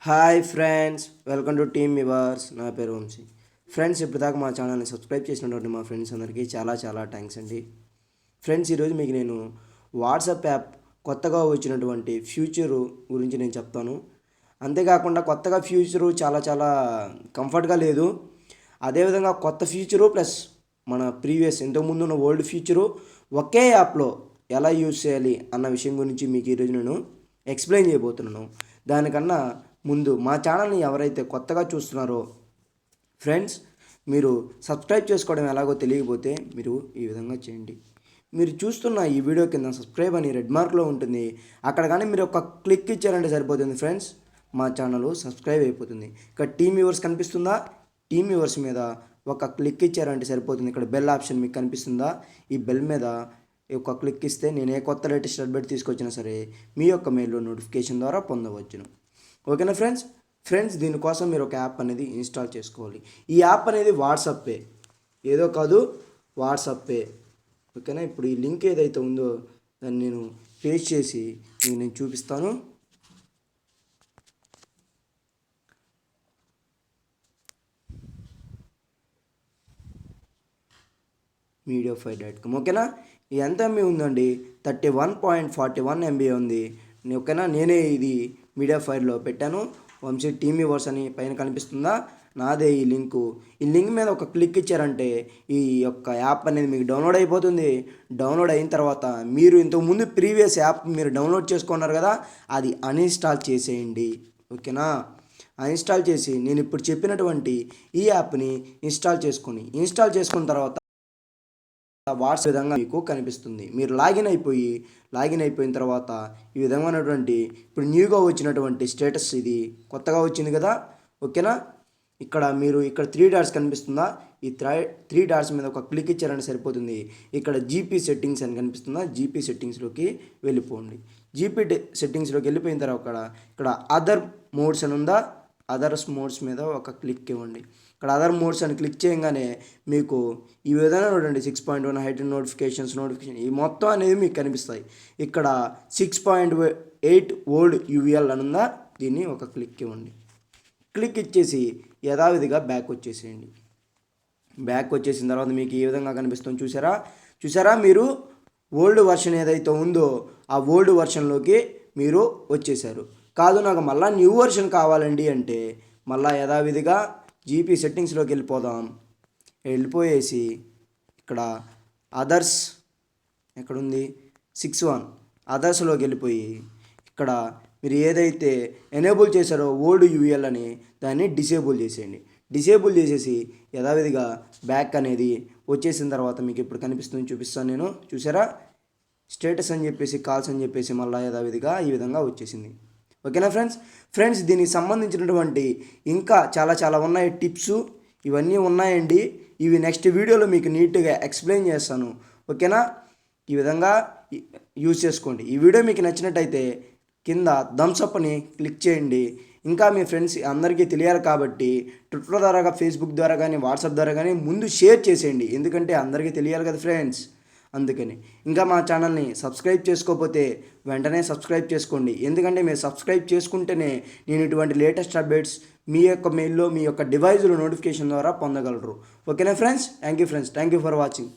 Hi friends, welcome to team yours. నా పేరు Vamsi. Friends, ఇప్పటిదాకా మా ఛానల్ని సబ్స్క్రైబ్ చేసినటువంటి మా ఫ్రెండ్స్ అందరికీ చాలా చాలా థ్యాంక్స్ అండి. ఫ్రెండ్స్, ఈరోజు మీకు నేను వాట్సాప్ యాప్ కొత్తగా వచ్చినటువంటి ఫ్యూచరు గురించి నేను చెప్తాను. అంతేకాకుండా కొత్తగా ఫ్యూచరు చాలా చాలా కంఫర్ట్గా లేదు. అదేవిధంగా కొత్త ఫ్యూచరు ప్లస్ మన ప్రీవియస్ ఇంతకుముందు ఉన్న ఓల్డ్ ఫ్యూచరు ఒకే యాప్లో ఎలా యూజ్ చేయాలి అన్న విషయం గురించి మీకు ఈరోజు నేను ఎక్స్ప్లెయిన్ చేయబోతున్నాను. దానికన్నా ముందు మా ఛానల్ని ఎవరైతే కొత్తగా చూస్తున్నారో ఫ్రెండ్స్, మీరు సబ్స్క్రైబ్ చేసుకోవడం ఎలాగో తెలియకపోతే మీరు ఈ విధంగా చేయండి. మీరు చూస్తున్న ఈ వీడియో కింద సబ్స్క్రైబ్ అని రెడ్ మార్క్లో ఉంటుంది. అక్కడ కానీ మీరు ఒక క్లిక్ ఇచ్చారంటే సరిపోతుంది ఫ్రెండ్స్, మా ఛానల్ సబ్స్క్రైబ్ అయిపోతుంది. ఇక్కడ టీమ్ వ్యూవర్స్ కనిపిస్తుందా? టీమ్ వ్యూవర్స్ మీద ఒక క్లిక్ ఇచ్చారంటే సరిపోతుంది. ఇక్కడ బెల్ ఆప్షన్ మీకు కనిపిస్తుందా? ఈ బెల్ మీద ఒక క్లిక్ ఇస్తే నేను ఏ కొత్త లేటెస్ట్ అప్డేట్ తీసుకొచ్చినా సరే మీ యొక్క మెయిల్లో నోటిఫికేషన్ ద్వారా పొందవచ్చును. ఓకేనా ఫ్రెండ్స్, దీనికోసం మీరు ఒక యాప్ అనేది ఇన్స్టాల్ చేసుకోవాలి. ఈ యాప్ అనేది వాట్సాప్పే, ఏదో కాదు, వాట్సాప్పే. ఓకేనా? ఇప్పుడు ఈ లింక్ ఏదైతే ఉందో దాన్ని నేను పేస్ట్ చేసి మీకు నేను చూపిస్తాను. mediafire.com. ఓకేనా? ఎంత ఎంబీ ఉందండి? 31.41 MB ఉంది. ఓకేనా? నేనే ఇది మీడియాఫైర్లో పెట్టాను. వంశీ టీమ్ వ్యూవర్స్ అని పైన కనిపిస్తుందా? నాదే ఈ లింకు. ఈ లింక్ మీద ఒక క్లిక్ ఇచ్చారంటే ఈ యొక్క యాప్ అనేది మీకు డౌన్లోడ్ అయిపోతుంది. డౌన్లోడ్ అయిన తర్వాత మీరు ఇంతకుముందు ప్రీవియస్ యాప్ మీరు డౌన్లోడ్ చేసుకున్నారు కదా, అది అన్ఇన్స్టాల్ చేసేయండి. ఓకేనా? అన్ఇన్స్టాల్ చేసి నేను ఇప్పుడు చెప్పినటువంటి ఈ యాప్ని ఇన్స్టాల్ చేసుకున్న తర్వాత వాట్సాప్ విధంగా మీకు కనిపిస్తుంది. మీరు లాగిన్ అయిపోయిన తర్వాత ఈ విధమైనటువంటి ఇప్పుడు న్యూగా వచ్చినటువంటి స్టేటస్ ఇది కొత్తగా వచ్చింది కదా. ఓకేనా? మీరు ఇక్కడ 3 డాట్స్ కనిపిస్తుందా? ఈ 3 డాట్స్ మీద ఒక క్లిక్ ఇచ్చారంటే సరిపోతుంది. ఇక్కడ జీపీ సెట్టింగ్స్ అని కనిపిస్తుందా? జీపీ సెట్టింగ్స్లోకి వెళ్ళిపోండి. జీపీ సెట్టింగ్స్లోకి వెళ్ళిపోయిన తర్వాత ఇక్కడ అదర్ మోడ్స్ అని ఉందా? అదర్స్ మోడ్స్ మీద ఒక క్లిక్ ఇవ్వండి. ఇక్కడ అదర్ మోడ్స్ అని క్లిక్ చేయగానే మీకు ఈ విధంగా చూడండి, 6.1 హైట్ నోటిఫికేషన్ ఈ మొత్తం అనేది మీకు కనిపిస్తాయి. ఇక్కడ 6.8 ఓల్డ్ యూవీఎల్ అని ఉందా? దీన్ని ఒక క్లిక్ ఇవ్వండి. క్లిక్ ఇచ్చేసి యథావిధిగా బ్యాక్ వచ్చేసేయండి. బ్యాక్ వచ్చేసిన తర్వాత మీకు ఈ విధంగా కనిపిస్తుంది. చూసారా? మీరు ఓల్డ్ వర్షన్ ఏదైతే ఉందో ఆ ఓల్డ్ వర్షన్లోకి మీరు వచ్చేసారు. కాదు, నాకు మళ్ళీ న్యూ వర్షన్ కావాలండి అంటే మళ్ళీ యథావిధిగా జీపీ సెట్టింగ్స్లోకి వెళ్ళిపోయేసి ఇక్కడ అదర్స్ ఎక్కడుంది? 6.1 అదర్స్లోకి వెళ్ళిపోయి ఇక్కడ మీరు ఏదైతే ఎనేబుల్ చేశారో ఓల్డ్ యూఎల్ అని దాన్ని డిసేబుల్ చేసేయండి. డిసేబుల్ చేసేసి యథావిధిగా బ్యాక్ అనేది వచ్చేసిన తర్వాత మీకు ఇప్పుడు కనిపిస్తుంది, చూపిస్తాను నేను. చూసారా? స్టేటస్ అని చెప్పేసి కాల్స్ అని చెప్పేసి మళ్ళీ యథావిధిగా ఈ విధంగా వచ్చేసింది. ఓకేనా ఫ్రెండ్స్, దీనికి సంబంధించినటువంటి ఇంకా చాలా చాలా ఉన్నాయి, టిప్స్ ఇవన్నీ ఉన్నాయండి. ఇవి నెక్స్ట్ వీడియోలో మీకు నీట్గా ఎక్స్ప్లెయిన్ చేస్తాను. ఓకేనా? ఈ విధంగా యూజ్ చేసుకోండి. ఈ వీడియో మీకు నచ్చినట్టయితే కింద థమ్స్ అప్ అని క్లిక్ చేయండి. ఇంకా మీ ఫ్రెండ్స్ అందరికీ తెలియాలి కాబట్టి ట్విట్టర్ ద్వారా, ఫేస్బుక్ ద్వారా కానీ, వాట్సాప్ ద్వారా కానీ ముందు షేర్ చేసేయండి. ఎందుకంటే అందరికీ తెలియాలి కదా ఫ్రెండ్స్, అందుకని. ఇంకా మా ఛానల్ని సబ్స్క్రైబ్ చేసుకోకపోతే వెంటనే సబ్స్క్రైబ్ చేసుకోండి. ఎందుకంటే మీరు సబ్స్క్రైబ్ చేసుకుంటేనే నేను ఇటువంటి లేటెస్ట్ అప్డేట్స్ మీ యొక్క మెయిల్లో, మీ యొక్క డివైజ్లో నోటిఫికేషన్ ద్వారా పొందగలరు. ఓకేనా friends? Thank you for watching.